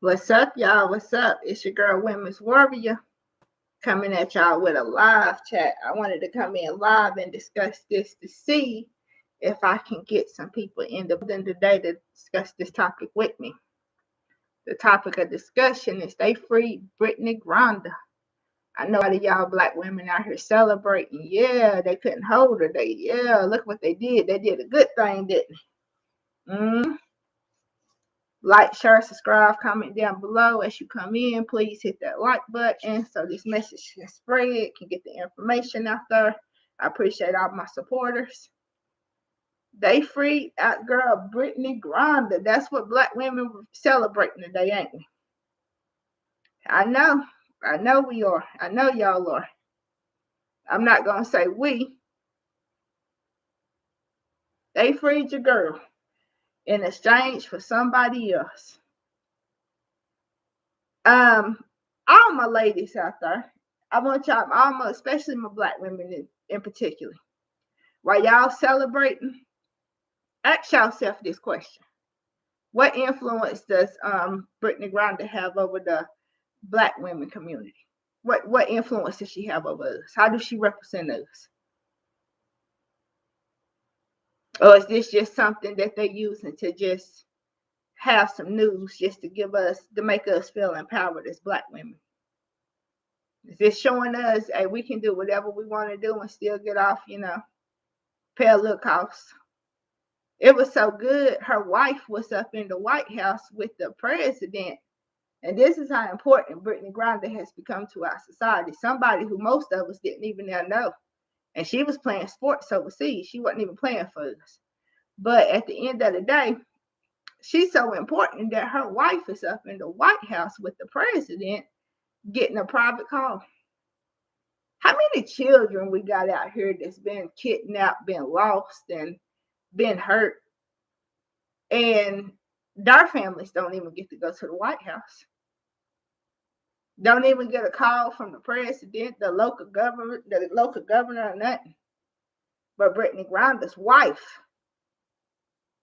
What's up, y'all? What's up? It's your girl, Women's Warrior, coming at y'all with a live chat. I wanted to come in live and discuss this to see if I can get some people in the building today to discuss this topic with me. The topic of discussion is they freed Britney Griner. I know a lot of y'all black women out here celebrating. Yeah, they couldn't hold her. Look what they did. They did a good thing, didn't they? Like, share, subscribe, comment down below as you come in. Please hit that like button so this message can spread, can get the information out there. I appreciate all my supporters. They freed out girl Britney Griner. That's what black women were celebrating today, ain't we? I know we are. I know y'all are. I'm not gonna say we. They freed your girl in exchange for somebody else. All my ladies out there, I want y'all, especially my black women in particular, while y'all celebrating, ask yourself this question: what influence does Britney Griner have over the black women community? What influence does she have over us? How does she represent us? Or is this just something that they're using to just have some news, just to make us feel empowered as black women? Is this showing us, hey, we can do whatever we want to do and still get off, pay a little cost? It was so good. Her wife was up in the White House with the president. And this is how important Britney Griner has become to our society. Somebody who most of us didn't even know. And she was playing sports overseas. She wasn't even playing for us. But at the end of the day, she's so important that her wife is up in the White House with the president getting a private call. How many children we got out here that's been kidnapped, been lost, and been hurt, and their families don't even get to go to the White House? Don't even get a call from the president, the local governor, or nothing. But Britney Griner's wife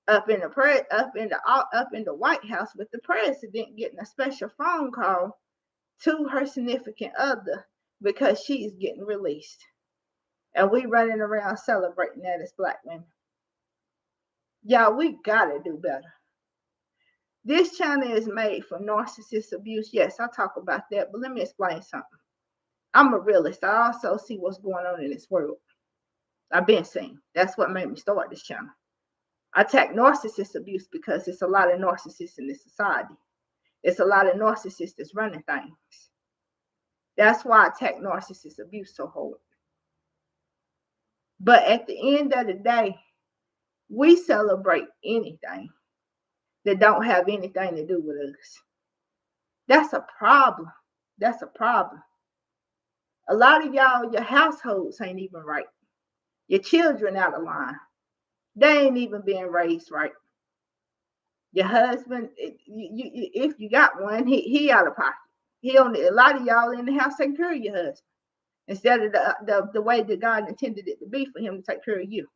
up in the White House with the president getting a special phone call to her significant other because she's getting released. And we running around celebrating that as black women. Y'all, we gotta do better. This channel is made for narcissist abuse. Yes, I'll talk about that, but let me explain something. I'm a realist. I also see what's going on in this world. I've been seeing. That's what made me start this channel. I attack narcissist abuse because it's a lot of narcissists in this society. It's a lot of narcissists that's running things. That's why I attack narcissist abuse so hard. But at the end of the day, we celebrate anything that don't have anything to do with us. That's a problem. That's a problem. A lot of y'all, your households ain't even right. Your children out of line. They ain't even being raised right. Your husband, if you got one, he out of pocket. A lot of y'all in the house taking care of your husband instead of the way that God intended it to be for him to take care of you.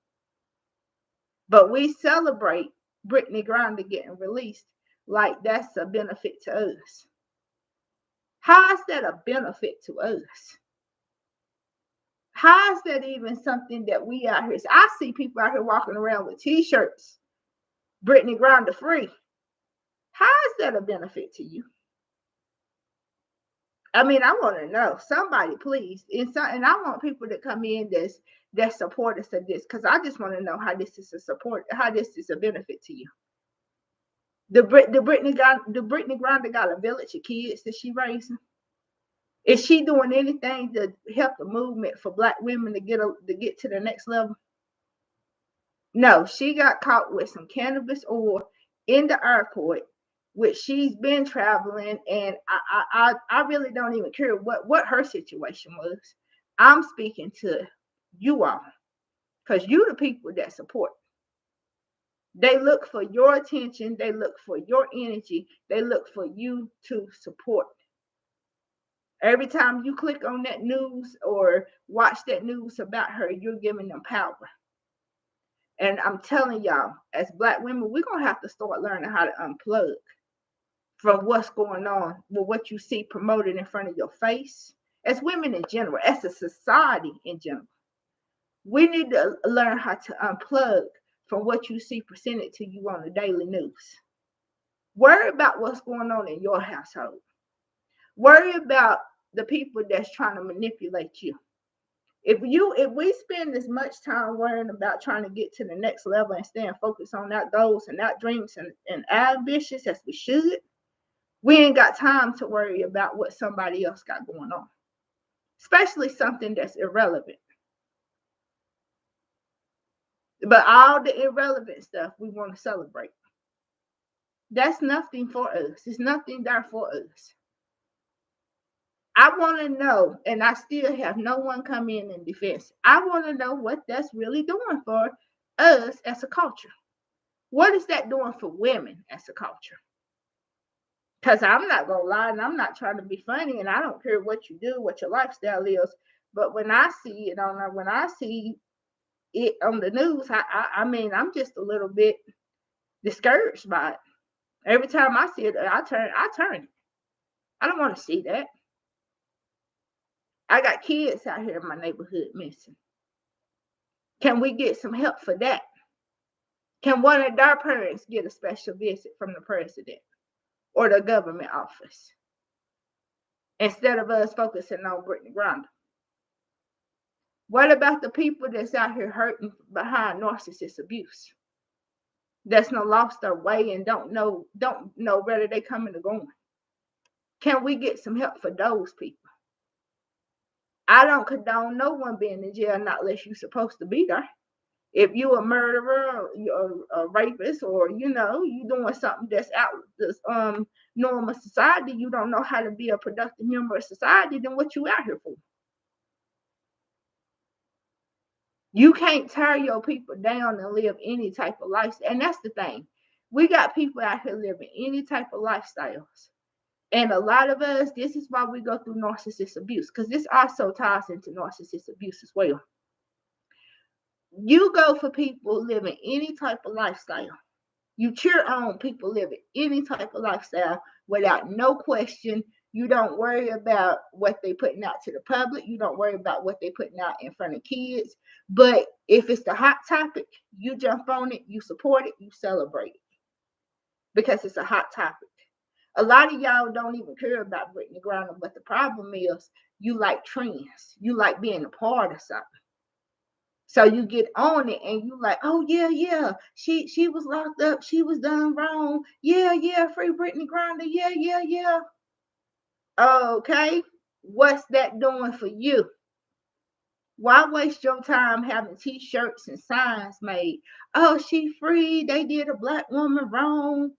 But we celebrate Britney Griner getting released like that's a benefit to us. How is that a benefit to us? How is that even something that we out here? I see people out here walking around with t-shirts, Britney Griner free. How is that a benefit to you? I mean, I want to know. Somebody, please. And I want people to come in that support us of this, because I just want to know how this is how this is a benefit to you. The Britney Griner got a village of kids that she raising. Is she doing anything to help the movement for black women to get to the next level? No, she got caught with some cannabis oil in the airport, which she's been traveling, and I really don't even care what her situation was. I'm speaking to you all, because you the people that support. They look for your attention. They look for your energy. They look for you to support. Every time you click on that news or watch that news about her, you're giving them power. And I'm telling y'all, as black women, we're going to have to start learning how to unplug from what's going on with what you see promoted in front of your face. As women in general, as a society in general, we need to learn how to unplug from what you see presented to you on the daily news. Worry about what's going on in your household. Worry about the people that's trying to manipulate you. If we spend as much time worrying about trying to get to the next level and staying focused on our goals and our dreams and our ambitions as we should, we ain't got time to worry about what somebody else got going on, especially something that's irrelevant. But all the irrelevant stuff we want to celebrate. That's nothing for us. It's nothing there for us. I want to know, and I still have no one come in defense. I want to know what that's really doing for us as a culture. What is that doing for women as a culture? Because I'm not going to lie, and I'm not trying to be funny, and I don't care what you do, what your lifestyle is. But when I see it when I see it on the news, I mean, I'm just a little bit discouraged by it. Every time I see it, I turn it. I don't want to see that. I got kids out here in my neighborhood missing. Can we get some help for that? Can one of their parents get a special visit from the president or the government office instead of us focusing on Britney Griner? What about the people that's out here hurting behind narcissist abuse? That's no lost their way and don't know whether they coming or going. Can we get some help for those people? I don't condone no one being in jail not unless you're supposed to be there. If you're a murderer or you're a rapist or you doing something that's out of this normal society, you don't know how to be a productive member of society, then what you out here for? You can't tear your people down and live any type of lifestyle. And that's the thing. We got people out here living any type of lifestyles. And a lot of us, this is why we go through narcissist abuse, because this also ties into narcissist abuse as well. You go for people living any type of lifestyle. You cheer on people living any type of lifestyle without no question. You don't worry about what they putting out to the public. You don't worry about what they putting out in front of kids. But if it's the hot topic, you jump on it, you support it, you celebrate it because it's a hot topic. A lot of y'all don't even care about Britney Griner, but the problem is you like trends. You like being a part of something. So you get on it and you like, oh yeah, she was locked up, she was done wrong. Yeah, free Britney Griner. Yeah. Okay, what's that doing for you? Why waste your time having t-shirts and signs made? Oh, she free. They did a black woman wrong.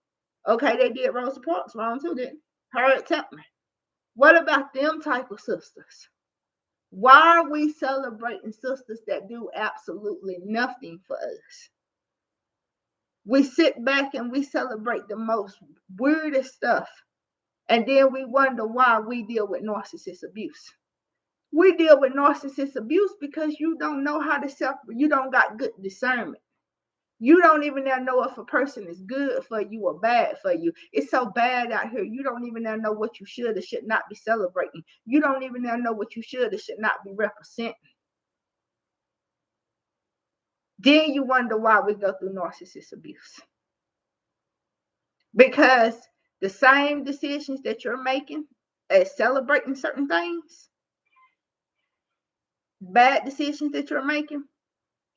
Okay, they did Rosa Parks wrong too, didn't Harriet Tubman. What about them type of sisters? Why are we celebrating sisters that do absolutely nothing for us? We sit back and we celebrate the most weirdest stuff. And then we wonder why we deal with narcissist abuse. We deal with narcissist abuse because you don't know how to you don't got good discernment. You don't even know if a person is good for you or bad for you. It's so bad out here. You don't even know what you should or should not be celebrating. You don't even know what you should or should not be representing. Then you wonder why we go through narcissist abuse. Because the same decisions that you're making as celebrating certain things, bad decisions that you're making,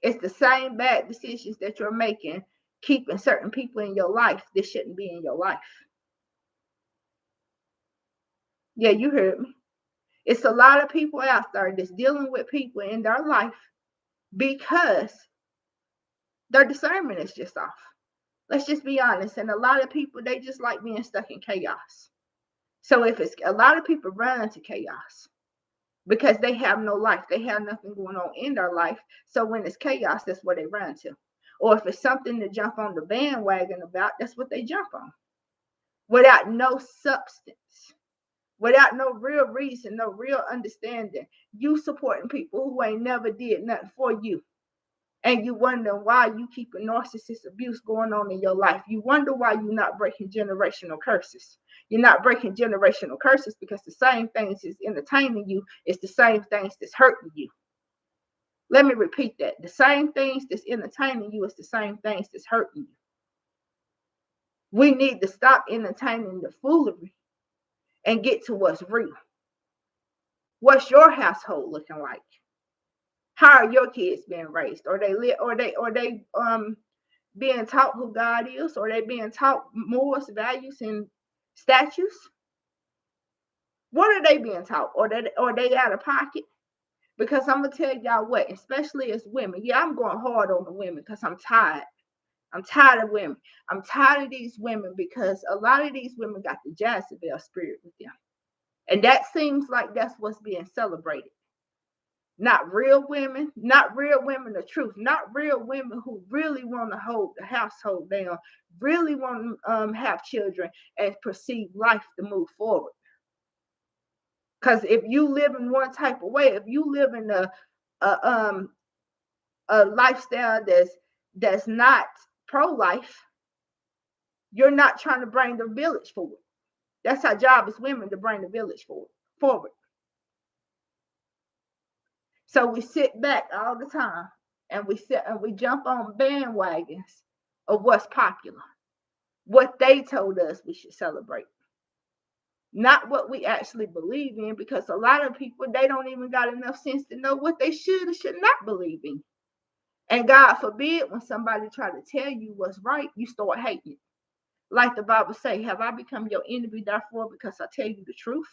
it's the same bad decisions that you're making keeping certain people in your life that shouldn't be in your life. Yeah, you heard me. It's a lot of people out there that's dealing with people in their life because their discernment is just off. Let's just be honest. And a lot of people, they just like being stuck in chaos. So if it's a lot of people run to chaos because they have no life, they have nothing going on in their life. So when it's chaos, that's what they run to. Or if it's something to jump on the bandwagon about, that's what they jump on. Without no substance, without no real reason, no real understanding. You supporting people who ain't never did nothing for you. And you wonder why you keep a narcissist abuse going on in your life. You wonder why you're not breaking generational curses. You're not breaking generational curses because the same things is entertaining you is the same things that's hurting you. Let me repeat that. The same things that's entertaining you is the same things that's hurting you. We need to stop entertaining the foolery and get to what's real. What's your household looking like? How are your kids being raised? Are they being taught who God is? Or they being taught morals, values, and statutes? What are they being taught? Or they out of pocket? Because I'm gonna tell y'all what, especially as women. Yeah, I'm going hard on the women because I'm tired. I'm tired of women. I'm tired of these women because a lot of these women got the Jezebel spirit with them. And that seems like that's what's being celebrated. Not real women of truth, not real women who really want to hold the household down, really want to have children and perceive life to move forward. Because if you live in one type of way, if you live in a lifestyle that's not pro-life, you're not trying to bring the village forward. That's our job as women, to bring the village forward. So we sit back all the time and we jump on bandwagons of what's popular, what they told us we should celebrate, not what we actually believe in, because a lot of people, they don't even got enough sense to know what they should or should not believe in. And God forbid, when somebody try to tell you what's right, you start hating it. Like the Bible say, have I become your enemy therefore because I tell you the truth?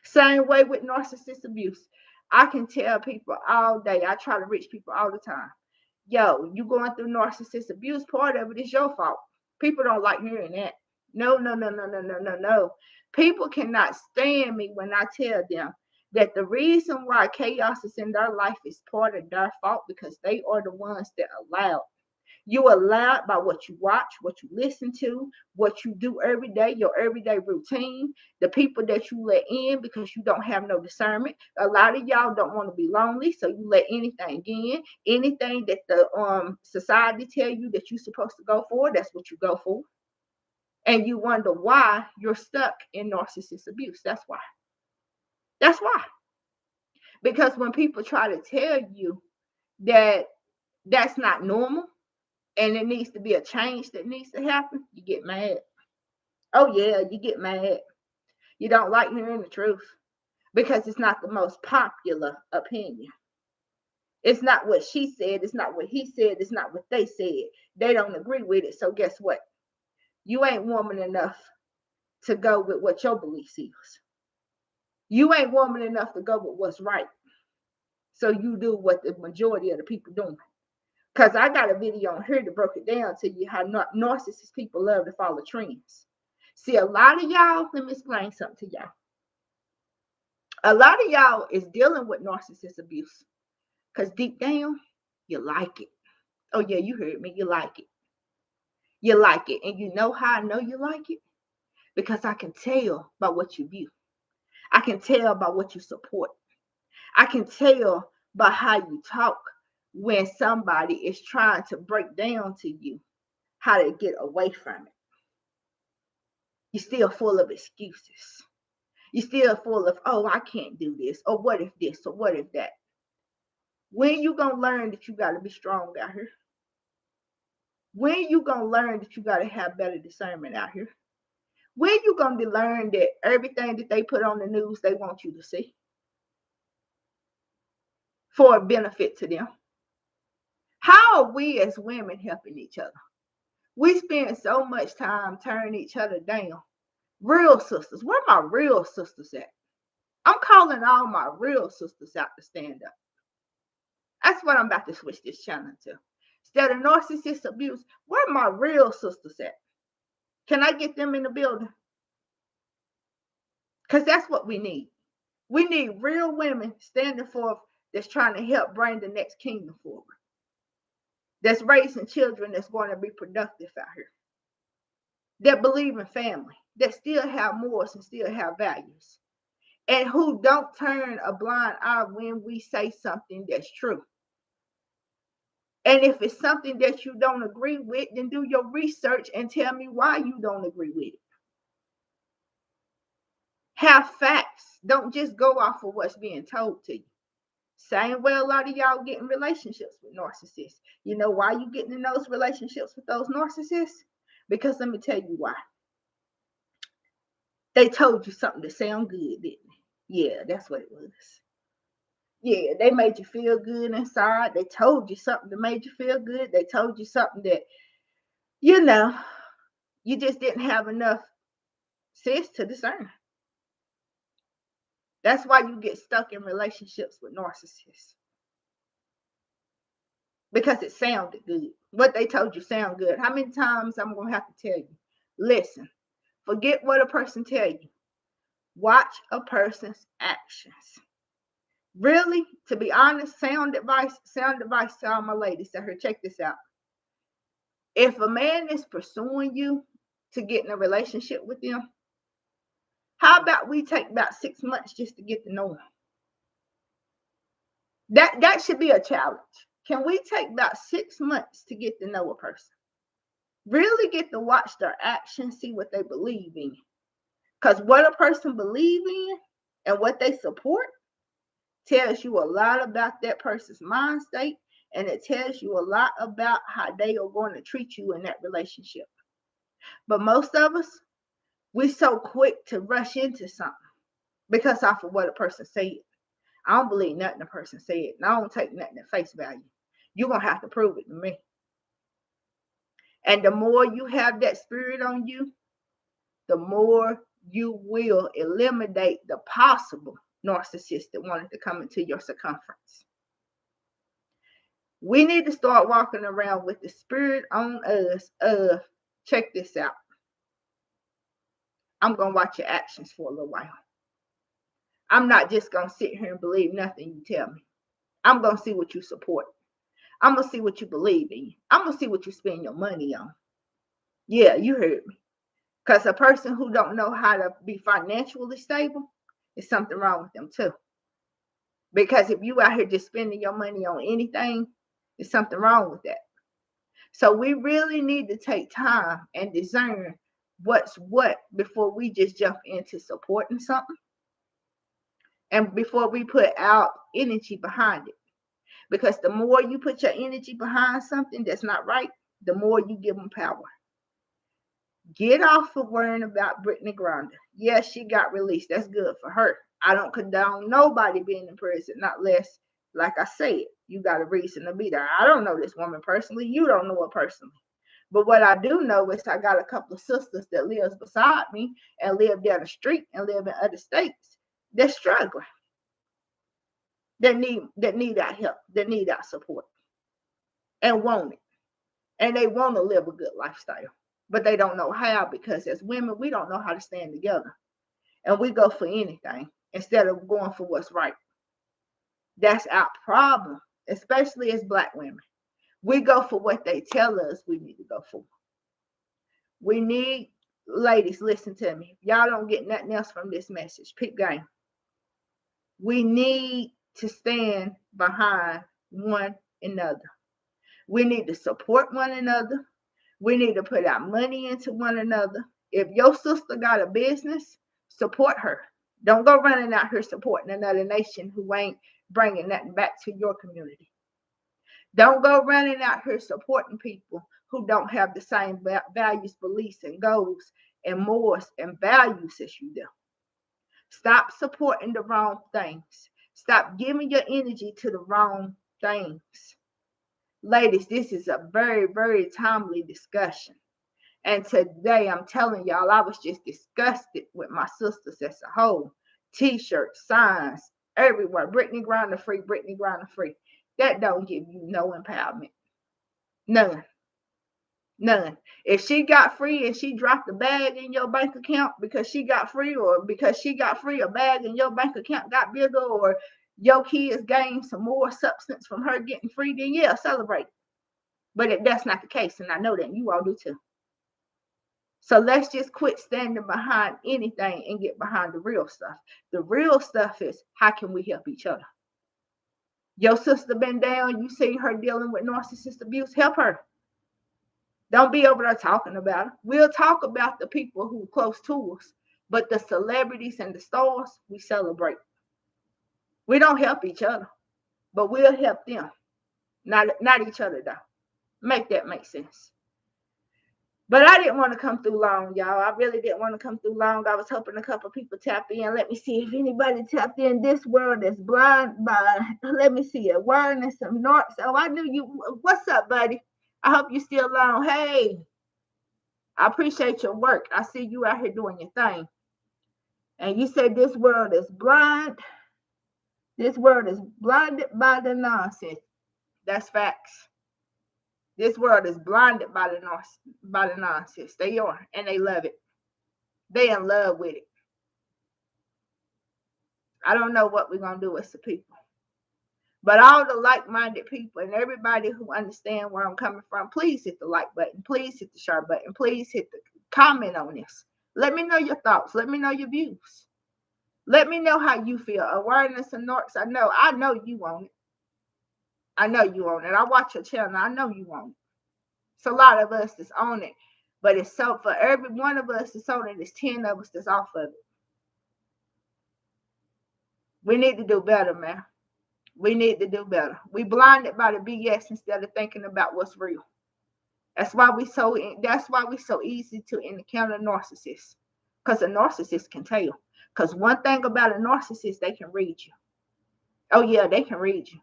Same way with narcissist abuse. I can tell people all day. I try to reach people all the time. Yo, you going through narcissist abuse, part of it is your fault. People don't like hearing that. No, no, no, no, no, no, no, no. People cannot stand me when I tell them that the reason why chaos is in their life is part of their fault, because they are the ones that allowed. You allowed by what you watch, what you listen to, what you do every day, your everyday routine, the people that you let in because you don't have no discernment. A lot of y'all don't want to be lonely, so you let anything in. Anything that the society tell you that you're supposed to go for, that's what you go for. And you wonder why you're stuck in narcissist abuse. That's why. That's why. Because when people try to tell you that that's not normal, and it needs to be a change that needs to happen, you get mad. Oh yeah, you get mad. You don't like hearing the truth because it's not the most popular opinion. It's not what she said, it's not what he said, it's not what they said. They don't agree with it. So guess what? You ain't woman enough to go with what your beliefs is. You ain't woman enough to go with what's right. So you do what the majority of the people doing. Because I got a video on here that broke it down to you how narcissist people love to follow trends. See, a lot of y'all, let me explain something to y'all. A lot of y'all is dealing with narcissist abuse because deep down, you like it. Oh, yeah, you heard me. You like it. You like it. And you know how I know you like it? Because I can tell by what you view. I can tell by what you support. I can tell by how you talk when somebody is trying to break down to you how to get away from it. You're still full of excuses. You're still full of, oh, I can't do this, or what if this, or what if that. When you gonna learn that you gotta be strong out here? When you gonna learn that you gotta have better discernment out here? When you gonna learn that everything that they put on the news, they want you to see for a benefit to them? How are we as women helping each other? We spend so much time turning each other down. Real sisters, where my real sisters at? I'm calling all my real sisters out to stand up. That's what I'm about to switch this channel to. Instead of narcissist abuse, where my real sisters at? Can I get them in the building? Because that's what we need. We need real women standing forth that's trying to help bring the next kingdom forward. That's raising children that's going to be productive out here. That believe in family. That still have morals and still have values. And who don't turn a blind eye when we say something that's true. And if it's something that you don't agree with, then do your research and tell me why you don't agree with it. Have facts. Don't just go off of what's being told to you. Same way a lot of y'all get in relationships with narcissists. You know why you getting in those relationships with those narcissists? Because let me tell you why. They told you something to sound good, didn't they? Yeah, that's what it was. Yeah, they made you feel good inside. They told you something that made you feel good. They told you something that, you know, you just didn't have enough sense to discern. That's why you get stuck in relationships with narcissists. Because it sounded good. What they told you sound good. How many times I'm going to have to tell you? Listen, forget what a person tell you. Watch a person's actions. Really, to be honest, sound advice to all my ladies out here. Check this out. If a man is pursuing you to get in a relationship with them, how about we take about 6 months just to get to know him? That should be a challenge. Can we take about 6 months to get to know a person? Really get to watch their actions, see what they believe in. Because what a person believes in and what they support tells you a lot about that person's mind state, and it tells you a lot about how they are going to treat you in that relationship. But most of us, we're so quick to rush into something because off of what a person said. I don't believe nothing a person said, and I don't take nothing at face value. You're going to have to prove it to me. And the more you have that spirit on you, the more you will eliminate the possible narcissist that wanted to come into your circumference. We need to start walking around with the spirit on us of, check this out, I'm going to watch your actions for a little while. I'm not just going to sit here and believe nothing you tell me. I'm going to see what you support. I'm going to see what you believe in. I'm going to see what you spend your money on. Yeah, you heard me. Because a person who don't know how to be financially stable, there's something wrong with them too. Because if you out here just spending your money on anything, there's something wrong with that. So we really need to take time and discern what's what before we just jump into supporting something and before we put our energy behind it. Because the more you put your energy behind something that's not right, the more you give them power. Get off of worrying about Britney Griner. Yes, she got released. That's good for her. I don't condone nobody being in prison, not less, like I said, you got a reason to be there. I don't know this woman personally. You don't know her personally. But what I do know is I got a couple of sisters that lives beside me and live down the street and live in other states. They're struggling. That need our help. That need our support. And want it. And they want to live a good lifestyle. But they don't know how, because as women, we don't know how to stand together. And we go for anything instead of going for what's right. That's our problem, especially as Black women. We go for what they tell us we need to go for. We need, ladies, listen to me. If y'all don't get nothing else from this message, pick game. We need to stand behind one another. We need to support one another. We need to put our money into one another. If your sister got a business, support her. Don't go running out here supporting another nation who ain't bringing nothing back to your community. Don't go running out here supporting people who don't have the same values, beliefs, and goals and morals and values as you do. Stop supporting the wrong things. Stop giving your energy to the wrong things. Ladies, this is a very, very timely discussion. And today, I'm telling y'all, I was just disgusted with my sisters as a whole. T-shirts, signs, everywhere. Britney Griner free, Britney Griner free. That don't give you no empowerment. None. None. If she got free and she dropped a bag in your bank account because she got free, or because she got free, a bag in your bank account got bigger, or your kids gained some more substance from her getting free, then yeah, celebrate. But if that's not the case, and I know that you all do too. So let's just quit standing behind anything and get behind the real stuff. The real stuff is, how can we help each other? Your sister been down, you see her dealing with narcissist abuse, help her. Don't be over there talking about it. We'll talk about the people who are close to us, but the celebrities and the stars, we celebrate. We don't help each other, but we'll help them. Not each other, though. Make that make sense. But I didn't want to come through long, y'all. I really didn't want to come through long. I was hoping a couple people tap in. Let me see if anybody tapped in. This world is blind by, let me see, awareness of north. So I knew you. What's up, buddy? I hope you're still on. Hey, I appreciate your work. I see you out here doing your thing. And you said this world is blind. This world is blinded by the nonsense. That's facts. This world is blinded by the nonsense. They are, and they love it. They in love with it. I don't know what we're gonna do with the people. But all the like-minded people and everybody who understand where I'm coming from, please hit the like button. Please hit the share button. Please hit the comment on this. Let me know your thoughts. Let me know your views. Let me know how you feel. Awareness and Norks, I know you want it. I know you want it. I watch your channel. I know you want it. It's a lot of us that's on it. But it's so for every one of us that's on it, there's 10 of us that's off of it. We need to do better, man. We need to do better. We blinded by the BS instead of thinking about what's real. That's why we so easy to encounter narcissists. Because a narcissist can tell. Because one thing about a narcissist, they can read you. Oh yeah, they can read you.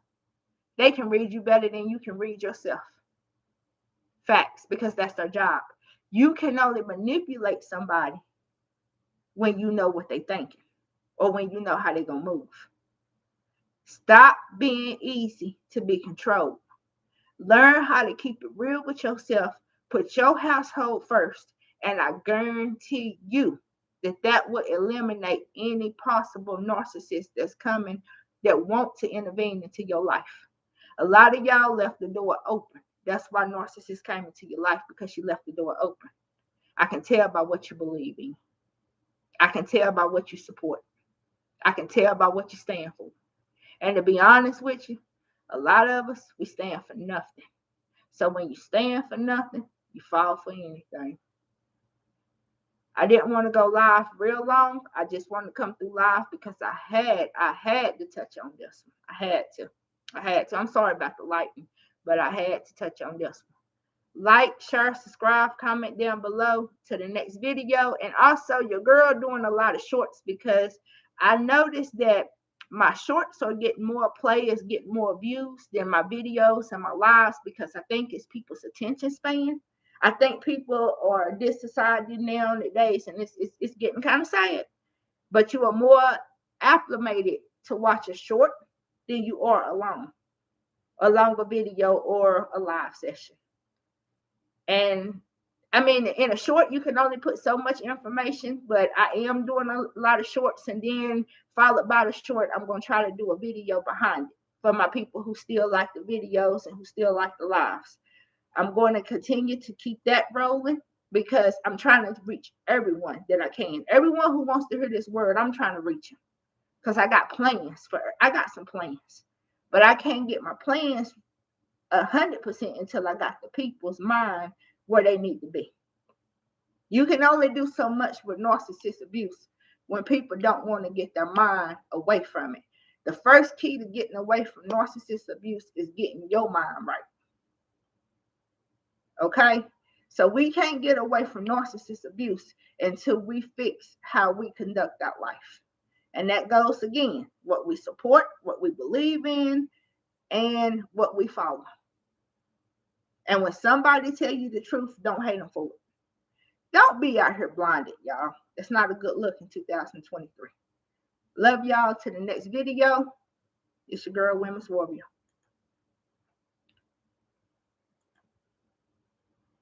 They can read you better than you can read yourself. Facts, because that's their job. You can only manipulate somebody when you know what they're thinking or when you know how they're going to move. Stop being easy to be controlled. Learn how to keep it real with yourself. Put your household first. And I guarantee you that will eliminate any possible narcissist that's coming that want to intervene into your life. A lot of y'all left the door open. That's why narcissists came into your life, because you left the door open. I can tell by what you believe in. I can tell by what you support. I can tell by what you stand for. And to be honest with you, a lot of us, we stand for nothing. So when you stand for nothing, you fall for anything. I didn't want to go live real long. I just wanted to come through live because I had to touch on this one. I had to. I'm sorry about the lightning, but I had to touch on this one. Like, share, subscribe, comment down below to the next video. And also, your girl doing a lot of shorts, because I noticed that my shorts are getting more players, getting more views than my videos and my lives, because I think it's people's attention span. I think people are decided nowadays, and it's getting kind of sad. But you are more acclimated to watch a short than you are a longer video or a live session. And I mean, in a short, you can only put so much information, but I am doing a lot of shorts, and then followed by the short, I'm going to try to do a video behind it for my people who still like the videos and who still like the lives. I'm going to continue to keep that rolling, because I'm trying to reach everyone that I can. Everyone who wants to hear this word, I'm trying to reach them, because I got some plans, but I can't get my plans 100% until I got the people's mind where they need to be. You can only do so much with narcissist abuse when people don't want to get their mind away from it. The first key to getting away from narcissist abuse is getting your mind right. Okay? So we can't get away from narcissist abuse until we fix how we conduct our life. And that goes again, what we support, what we believe in, and what we follow. And when somebody tell you the truth, don't hate them for it. Don't be out here blinded, y'all. It's not a good look in 2023. Love y'all. To the next video. It's your girl, Women's Warrior.